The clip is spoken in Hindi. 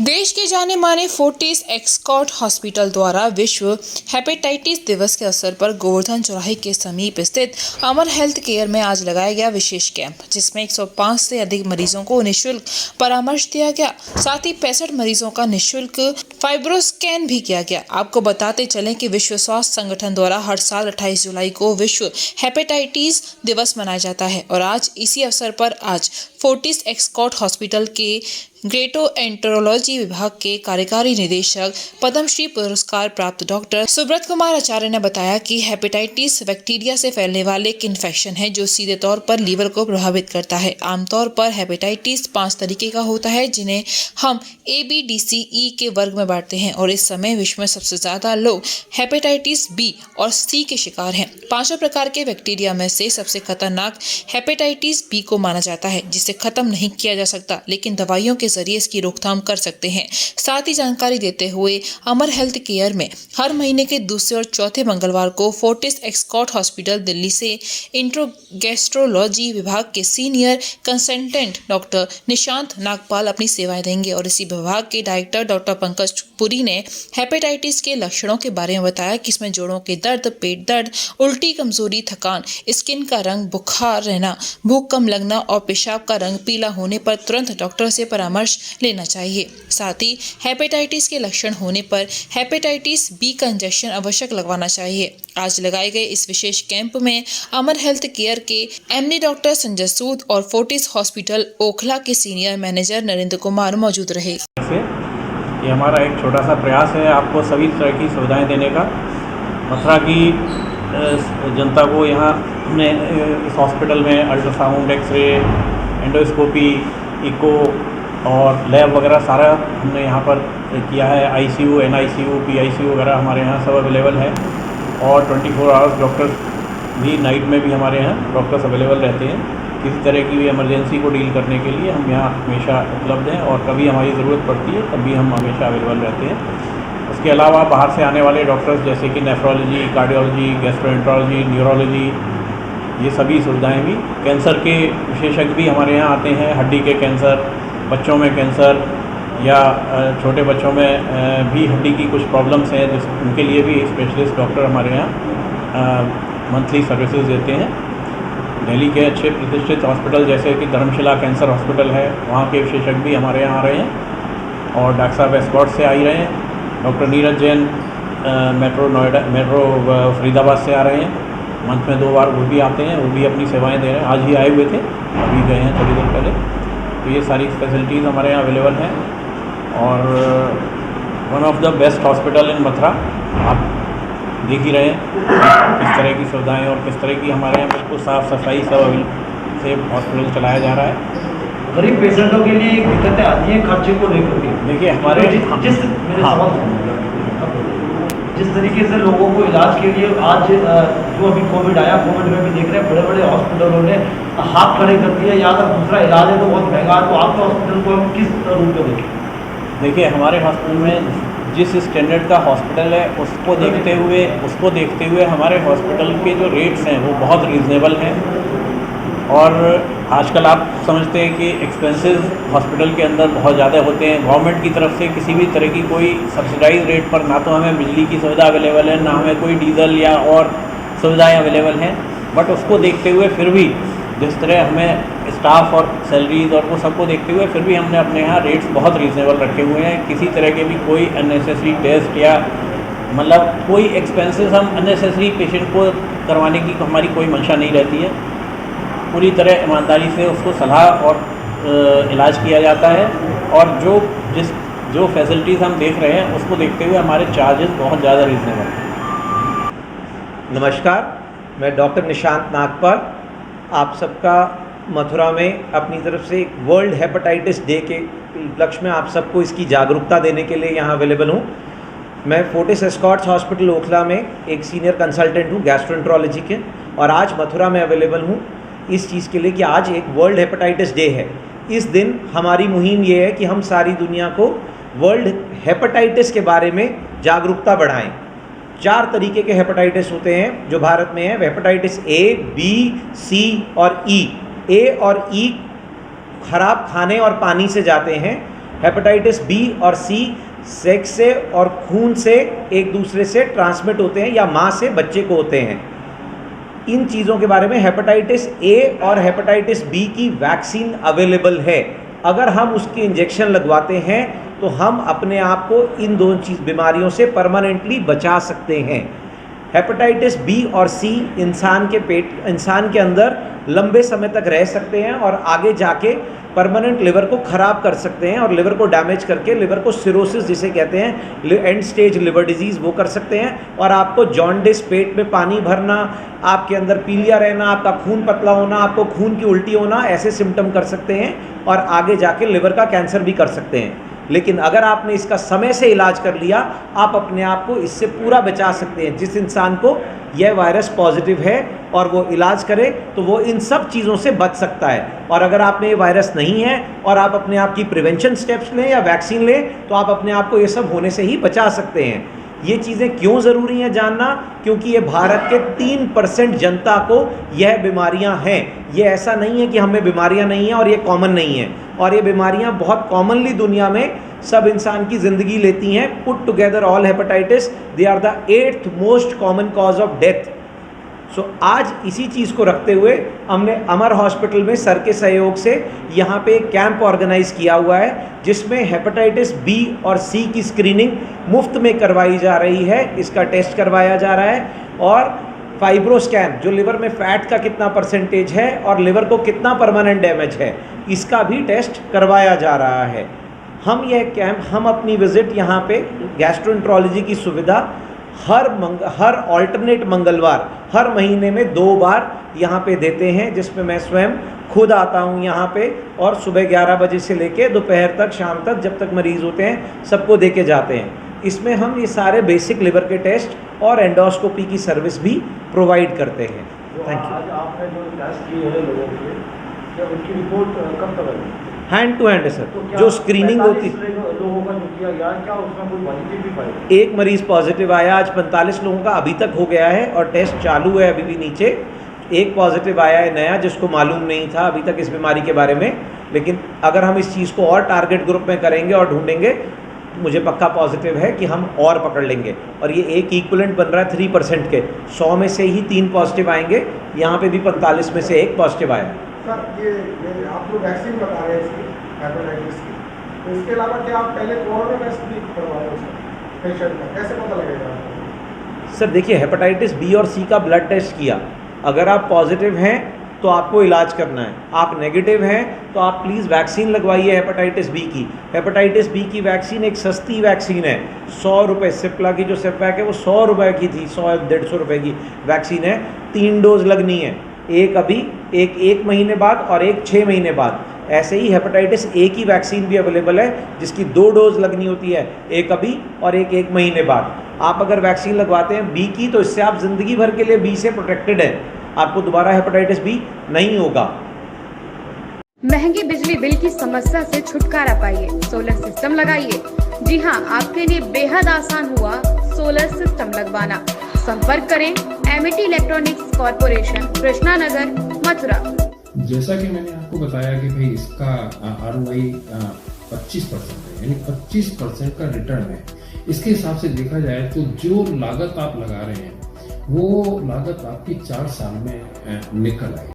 देश के जाने माने फोर्टिस एस्कॉर्ट हॉस्पिटल द्वारा विश्व हेपेटाइटिस दिवस के अवसर पर गोवर्धन चौराहे के समीप स्थित अमर हेल्थ केयर में आज लगाया गया विशेष कैंप, जिसमें 105 से अधिक मरीजों को निःशुल्क परामर्श दिया गया। साथ ही 65 मरीजों का निःशुल्क फाइब्रोस्कैन भी किया गया। आपको बताते चलें कि विश्व स्वास्थ्य संगठन द्वारा हर साल 28 जुलाई को विश्व हेपेटाइटिस दिवस मनाया जाता है और आज इसी अवसर पर आज फोर्टिस एस्कॉर्ट हॉस्पिटल के ग्रेटोएंटेरोलॉजी विभाग के कार्यकारी निदेशक पद्मश्री पुरस्कार प्राप्त डॉक्टर सुब्रत कुमार आचार्य ने बताया कि हेपेटाइटिस बैक्टीरिया से फैलने वाले एक इन्फेक्शन है जो सीधे तौर पर लीवर को प्रभावित करता है। आमतौर पर हेपेटाइटिस 5 तरीके का होता है, जिन्हें हम ABDCE के वर्ग में बांटते हैं और इस समय विश्व में सबसे ज्यादा लोग हेपेटाइटिस B और C के शिकार हैं। 5 प्रकार के बैक्टीरिया में से सबसे खतरनाक हेपेटाइटिस B को माना जाता है, जिसे खत्म नहीं किया जा सकता, लेकिन दवाइयों के जरिए इसकी रोकथाम कर सकते हैं। साथ ही जानकारी देते हुए अमर हेल्थ केयर में हर महीने के दूसरे और चौथे मंगलवार को फोर्टिस एस्कॉर्ट हॉस्पिटल दिल्ली से इंट्रोगैस्ट्रोलॉजी विभाग के senior consultant doctor Nishant Nagpal अपनी सेवाएं देंगे और इसी विभाग के डायरेक्टर डॉक्टर पंकज पुरी ने हेपेटाइटिस के लक्षणों के बारे में बताया कि इसमें जोड़ों के दर्द, पेट दर्द, उल्टी, कमजोरी, थकान, स्किन का रंग, बुखार रहना, भूख कम लगना और पेशाब का रंग पीला होने पर तुरंत डॉक्टर से परामर्श लेना चाहिए। साथ ही हेपेटाइटिस के लक्षण होने पर हेपेटाइटिस B का इंजेक्शन आवश्यक लगवाना चाहिए। आज लगाए गए इस विशेष कैंप में अमर हेल्थ केयर के MD डॉक्टर संजय सूद और फोर्टिस हॉस्पिटल ओखला के सीनियर मैनेजर नरेंद्र कुमार मौजूद रहे। ये हमारा एक छोटा सा प्रयास है आपको सभी तरह की सुविधाएं देने का। मथुरा की जनता को यहाँ हमने इस हॉस्पिटल में अल्ट्रासाउंड, एक्सरे, एंडोस्कोपी, इको और लैब वगैरह सारा हमने यहाँ पर किया है। ICU, NICU, PICU वगैरह हमारे यहाँ सब अवेलेबल है और 24 आवर्स डॉक्टर्स भी, नाइट में भी हमारे यहाँ डॉक्टर्स अवेलेबल रहते हैं। किसी तरह की भी इमरजेंसी को डील करने के लिए हम यहाँ हमेशा उपलब्ध हैं और कभी हमारी ज़रूरत पड़ती है तब भी हम हमेशा अवेलेबल रहते हैं। उसके अलावा बाहर से आने वाले डॉक्टर्स जैसे कि नेफ्रोलॉजी, कार्डियोलॉजी, गैस्ट्रोएंट्रोलॉजी, न्यूरोलॉजी, ये सभी सुविधाएं भी, कैंसर के विशेषज्ञ भी हमारे यहाँ आते हैं। हड्डी के कैंसर, बच्चों में कैंसर या छोटे बच्चों में भी हड्डी की कुछ प्रॉब्लम्स हैं, जिस उनके लिए भी स्पेशलिस्ट डॉक्टर हमारे यहाँ मंथली सर्विसेज देते हैं। दिल्ली के अच्छे प्रतिष्ठित हॉस्पिटल जैसे कि धर्मशिला कैंसर हॉस्पिटल है, वहाँ के विशेषज्ञ भी हमारे यहाँ आ रहे हैं और डॉक्टर साहब एस्कॉर्ट से आ ही रहे हैं। डॉक्टर नीरज जैन मेट्रो फरीदाबाद से आ रहे हैं। मंथ में 2 बार वो भी आते हैं, वो भी अपनी सेवाएं दे रहे हैं। आज ही आए हुए थे, अभी गए हैं थोड़ी देर पहले। तो ये सारी फैसिलिटीज़ हमारे यहाँ अवेलेबल हैं और one of the best hospital in Mathura. आप देख ही रहे हैं किस तरह की सुविधाएं और किस तरह की हमारे यहाँ बिल्कुल साफ़ सफाई सब से हॉस्पिटल चलाया जा रहा है। गरीब पेशेंटों के लिए दिक्कतें आती हैं खर्चे को लेकर के। देखिए हमारे जिस तरीके से लोगों को इलाज के लिए आज जो अभी कोविड आया, कोविड में भी देख रहे हैं बड़े बड़े हॉस्पिटलों ने हाथ खड़े कर दिए, या अगर दूसरा इलाज है तो बहुत महंगा है, तो आपके हॉस्पिटल को हम किस रूप में देखें? देखिए हमारे हॉस्पिटल में जिस स्टैंडर्ड का हॉस्पिटल है उसको देखते हुए हमारे हॉस्पिटल के जो रेट्स हैं वो बहुत रीज़नेबल हैं। और आजकल आप समझते हैं कि एक्सपेंसेस हॉस्पिटल के अंदर बहुत ज़्यादा होते हैं। गवर्नमेंट की तरफ से किसी भी तरह की कोई सब्सिडाइज रेट पर ना तो हमें बिजली की सुविधा अवेलेबल है, ना हमें कोई डीजल या और सुविधाएं अवेलेबल हैं। बट उसको देखते हुए फिर भी जिस तरह हमें स्टाफ और सैलरीज और वो सबको देखते हुए फिर भी हमने अपने यहाँ रेट्स बहुत रीज़नेबल रखे हुए हैं। किसी तरह के भी कोई अननेसेसरी टेस्ट या मतलब कोई एक्सपेंसेस हम अननेसेसरी पेशेंट को करवाने की हमारी कोई मंशा नहीं रहती है। पूरी तरह ईमानदारी से उसको सलाह और इलाज किया जाता है और जो फैसिलिटीज़ हम देख रहे हैं उसको देखते हुए हमारे चार्जेस बहुत ज़्यादा रीज़नेबल हैं। नमस्कार, मैं डॉक्टर निशांत नागपाल आप सबका मथुरा में अपनी तरफ से वर्ल्ड हेपेटाइटिस डे के उपलक्ष्य में आप सबको इसकी जागरूकता देने के लिए यहाँ अवेलेबल हूँ। मैं फोर्टिस एस्कॉर्ट्स हॉस्पिटल ओखला में एक सीनियर कंसल्टेंट हूँ गैस्ट्रोएंट्रोलॉजी के, और आज मथुरा में अवेलेबल हूँ इस चीज़ के लिए कि आज एक वर्ल्ड हेपेटाइटिस डे है। इस दिन हमारी मुहिम ये है कि हम सारी दुनिया को वर्ल्ड हेपेटाइटिस के बारे में जागरूकता बढ़ाएं। 4 तरीके के हेपेटाइटिस होते हैं जो भारत में है, हेपेटाइटिस A, B, C और E। A और E खराब खाने और पानी से जाते हैं। हेपेटाइटिस बी और सी सेक्स से और खून से एक दूसरे से ट्रांसमिट होते हैं या माँ से बच्चे को होते हैं। इन चीज़ों के बारे में हेपेटाइटिस ए और हेपेटाइटिस बी की वैक्सीन अवेलेबल है। अगर हम उसके इंजेक्शन लगवाते हैं तो हम अपने आप को इन दोनों बीमारियों से परमानेंटली बचा सकते हैं। हेपेटाइटिस बी और सी इंसान के अंदर लंबे समय तक रह सकते हैं और आगे जाके परमानेंट लिवर को ख़राब कर सकते हैं और लिवर को डैमेज करके लिवर को सिरोसिस जिसे कहते हैं एंड स्टेज लिवर डिजीज़ वो कर सकते हैं और आपको जॉन्डिस, पेट में पानी भरना, आपके अंदर पीलिया रहना, आपका खून पतला होना, आपको खून की उल्टी होना, ऐसे सिम्टम कर सकते हैं और आगे जाके लिवर का कैंसर भी कर सकते हैं। लेकिन अगर आपने इसका समय से इलाज कर लिया, आप अपने आप को इससे पूरा बचा सकते हैं। जिस इंसान को यह वायरस पॉजिटिव है और वो इलाज करे तो वो इन सब चीज़ों से बच सकता है। और अगर आप में ये वायरस नहीं है और आप अपने आप की प्रिवेंशन स्टेप्स लें या वैक्सीन लें तो आप अपने आप को ये सब होने से ही बचा सकते हैं। ये चीज़ें क्यों ज़रूरी हैं जानना? क्योंकि ये भारत के 3% जनता को यह बीमारियां हैं। ये ऐसा नहीं है कि हमें बीमारियां नहीं हैं और ये कॉमन नहीं है, और ये बीमारियां बहुत कॉमनली दुनिया में सब इंसान की ज़िंदगी लेती हैं। Put together all hepatitis they are the 8th most common cause of death. So आज इसी चीज़ को रखते हुए हमने अमर हॉस्पिटल में सर के सहयोग से यहाँ पे एक कैंप ऑर्गेनाइज किया हुआ है जिसमें हेपेटाइटिस बी और सी की स्क्रीनिंग मुफ्त में करवाई जा रही है। इसका टेस्ट करवाया जा रहा है और फाइब्रोस्कैन जो लिवर में फैट का कितना परसेंटेज है और लिवर को कितना परमानेंट डैमेज है इसका भी टेस्ट करवाया जा रहा है। हम अपनी विज़िट यहाँ पे गैस्ट्रोएंटरोलॉजी की सुविधा हर ऑल्टरनेट मंगलवार हर महीने में 2 बार यहाँ पे देते हैं, जिसमें मैं स्वयं खुद आता हूँ यहाँ पे और सुबह 11 बजे से लेके दोपहर तक, शाम तक, जब तक मरीज़ होते हैं सबको दे के जाते हैं। इसमें हम ये सारे बेसिक लिवर के टेस्ट और एंडोस्कोपी की सर्विस भी प्रोवाइड करते हैं। Thank you. आज आपने जो टेस्ट किए हैं लोगों के, क्या उनकी रिपोर्ट कब तक आएगी? हैंड टू हैंड है सर। तो जो स्क्रीनिंग होती लोगों का जो किया गया, क्या उसमें कोई पॉजिटिव भी पाया? एक मरीज़ पॉजिटिव आया, आज 45 लोगों का अभी तक हो गया है और टेस्ट चालू है अभी भी नीचे। एक पॉजिटिव आया है नया जिसको मालूम नहीं था अभी तक इस बीमारी के बारे में, लेकिन अगर हम इस चीज़ को और टारगेट ग्रुप में करेंगे और ढूंढेंगे, मुझे पक्का पॉजिटिव है कि हम और पकड़ लेंगे। और ये एक इक्विवेलेंट बन रहा है 3% के, 100 में से ही 3 पॉजिटिव आएंगे। यहाँ पे भी 45 में से 1 पॉजिटिव आया। सर ये आप जो वैक्सीन बता रहे हैं इसकी हेपेटाइटिस की, तो इसके अलावा क्या आप पहले कोरोना टेस्ट भी करवाते हो पेशेंट का, कैसे पता लगेगा? सर देखिए, हेपेटाइटिस बी और सी का ब्लड टेस्ट किया, अगर आप पॉजिटिव हैं तो आपको इलाज करना है, आप नेगेटिव हैं तो आप प्लीज़ वैक्सीन लगवाइए हेपेटाइटिस बी की। हेपेटाइटिस बी की वैक्सीन एक सस्ती वैक्सीन है, 100 रुपये। सिप्ला की जो सिपवैक है वो 100 रुपये की थी, 100-150 रुपये की वैक्सीन है। 3 डोज लगनी है, एक अभी, एक महीने बाद और एक 6 महीने बाद। ऐसे ही हेपेटाइटिस ए की वैक्सीन भी अवेलेबल है जिसकी 2 डोज लगनी होती है, एक अभी और एक महीने बाद। आप अगर वैक्सीन लगवाते हैं बी की तो इससे आप ज़िंदगी भर के लिए बी से प्रोटेक्टेड हैं, आपको दोबारा हेपेटाइटिस बी नहीं होगा। महंगी बिजली बिल की समस्या से छुटकारा पाइए, सोलर सिस्टम लगाइए। जी हां, आपके लिए बेहद आसान हुआ सोलर सिस्टम लगवाना। संपर्क करें Amity electronics corporation, Krishna Nagar, Mathura. जैसा कि मैंने आपको बताया कि भाई इसका ROI 25% है, यानी 25% का रिटर्न है। इसके हिसाब से देखा जाए तो जो लागत आप लगा रहे हैं वो लागत आपकी 4 साल में निकल आएगी।